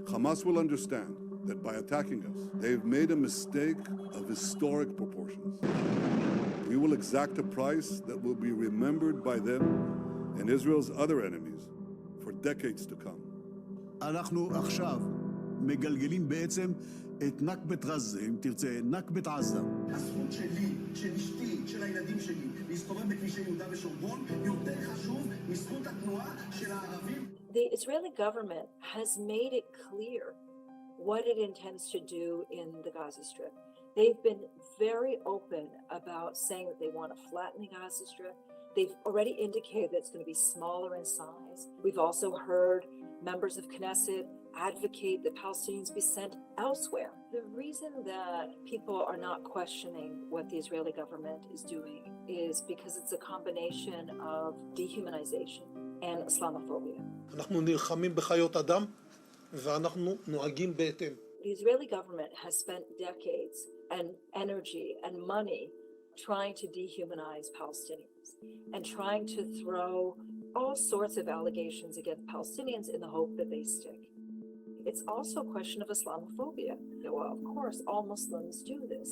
Hamas will understand that by attacking us, they've made a mistake of historic proportions. We will exact a price that will be remembered by them and Israel's other enemies for decades to come. אנחנו עכשיו מגלגלים בעצם את נכבת עזה, אם תרצה, נכבת עזה. הזכות שלי, של אשתי, של הילדים שלי, להסתובב בכבישי יהודה ושומרון, יותר חשוב מזכות התנועה של הערבים. The Israeli government has made it clear what it intends to do in the Gaza Strip. They've been very open about saying that they want to flatten the Gaza Strip. They've already indicated that it's going to be smaller in size. We've also heard members of Knesset advocate that Palestinians be sent elsewhere. The reason that people are not questioning what the Israeli government is doing is because it's a combination of dehumanization and Islamophobia. אנחנו נלחמים בחיות אדם ואנחנו נוהגים בהתאם. The Israeli government has spent decades and energy and money trying to dehumanize Palestinians and trying to throw all sorts of allegations against Palestinians in the hope that they stick. It's also a question of Islamophobia. Well, of course, all Muslims do this.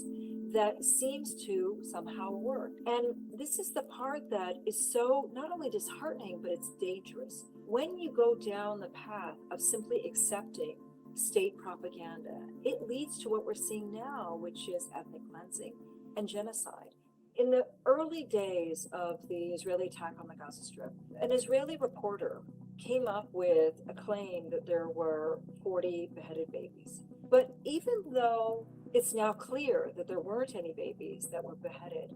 That seems to somehow work. And this is the part that is so not only disheartening, but it's dangerous. When you go down the path of simply accepting state propaganda, it leads to what we're seeing now, which is ethnic cleansing and genocide. In the early days of the Israeli attack on the Gaza Strip, an Israeli reporter came up with a claim that there were 40 beheaded babies. But even though it's now clear that there weren't any babies that were beheaded,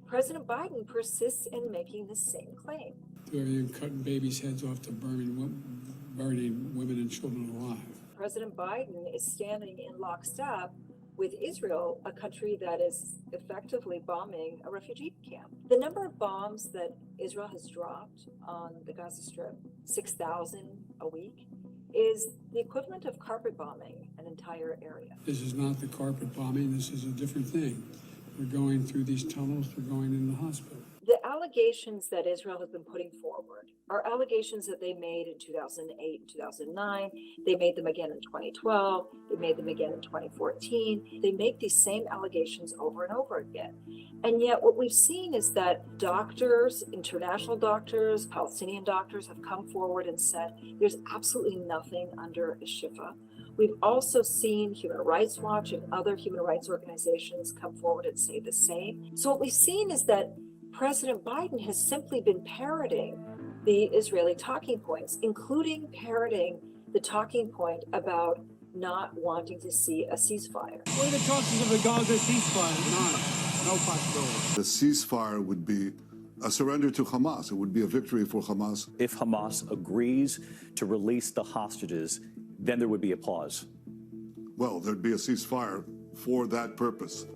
President Biden persists in making the same claim. They're cutting babies' heads off to burning women and children alive. President Biden is standing in lockstep with Israel, a country that is effectively bombing a refugee camp. The number of bombs that Israel has dropped on the Gaza Strip, 6,000 a week, is the equivalent of carpet bombing an entire area. This is not the carpet bombing, this is a different thing. We're going through these tunnels, we're going in the hospital. The allegations that Israel has been putting forward are allegations that they made in 2008 and 2009. They made them again in 2012. They made them again in 2014. They make these same allegations over and over again. And yet what we've seen is that doctors, international doctors, Palestinian doctors have come forward and said there's absolutely nothing under a shifa. We've also seen Human Rights Watch and other human rights organizations come forward and say the same. So what we've seen is that President Biden has simply been parroting the Israeli talking points, including parroting the talking point about not wanting to see a ceasefire. What are the chances of a Gaza ceasefire? None. No possibility. The ceasefire would be a surrender to Hamas. It would be a victory for Hamas. If Hamas agrees to release the hostages, then there would be a pause. Well, there'd be a ceasefire for that purpose.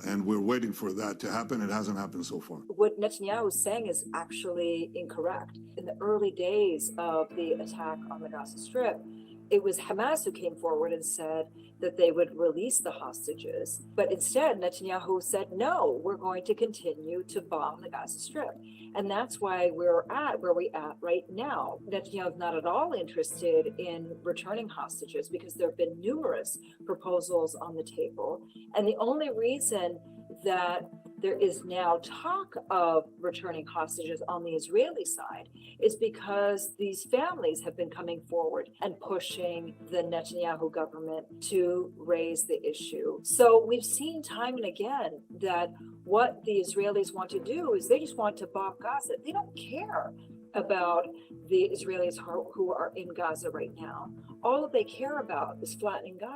And we're waiting for that to happen. It hasn't happened so far. What Netanyahu is saying is actually incorrect. In the early days of the attack on the Gaza Strip, it was Hamas who came forward and said that they would release the hostages. But instead, Netanyahu said, no, we're going to continue to bomb the Gaza Strip. And that's why we're at where we're at right now. Netanyahu is not at all interested in returning hostages because there have been numerous proposals on the table. And the only reason that there is now talk of returning hostages on the Israeli side is because these families have been coming forward and pushing the Netanyahu government to raise the issue. So we've seen time and again that what the Israelis want to do is they just want to bomb Gaza. They don't care about the Israelis who are in Gaza right now. All they care about is flattening Gaza.